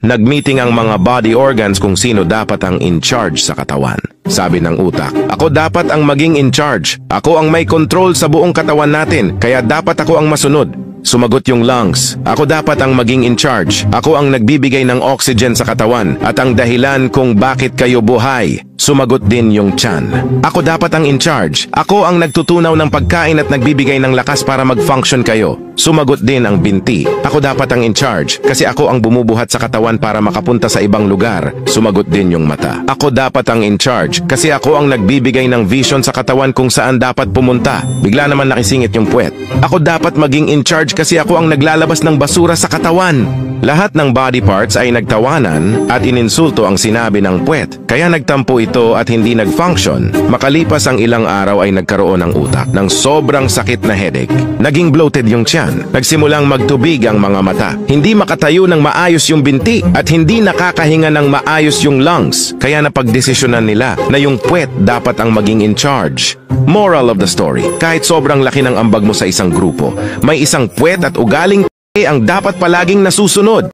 Nagmeeting ang mga body organs kung sino dapat ang in charge sa katawan. Sabi ng utak, ako dapat ang maging in charge. Ako ang may control sa buong katawan natin, kaya dapat ako ang masunod. Sumagot yung lungs, ako dapat ang maging in charge. Ako ang nagbibigay ng oxygen sa katawan at ang dahilan kung bakit kayo buhay. Sumagot din yung tiyan. Ako dapat ang in charge. Ako ang nagtutunaw ng pagkain at nagbibigay ng lakas para mag-function kayo. Sumagot din ang binti. Ako dapat ang in charge kasi ako ang bumubuhat sa katawan para makapunta sa ibang lugar. Sumagot din yung mata. Ako dapat ang in charge kasi ako ang nagbibigay ng vision sa katawan kung saan dapat pumunta. Bigla naman nakisingit yung puwet. Ako dapat maging in charge kasi ako ang naglalabas ng basura sa katawan. Lahat ng body parts ay nagtawanan at ininsulto ang sinabi ng puwet. Kaya nagtampo ito at hindi nag-function. Makalipas ang ilang araw ay nagkaroon ng utak ng sobrang sakit na headache. Naging bloated yung tiyan. Nagsimulang magtubig ang mga mata. Hindi makatayo ng maayos yung binti at hindi nakakahinga ng maayos yung lungs. Kaya napagdesisyonan nila na yung puwet dapat ang maging in charge. Moral of the story, kahit sobrang laki ng ambag mo sa isang grupo, may isang puwet at ugaling ang dapat palaging nasusunod.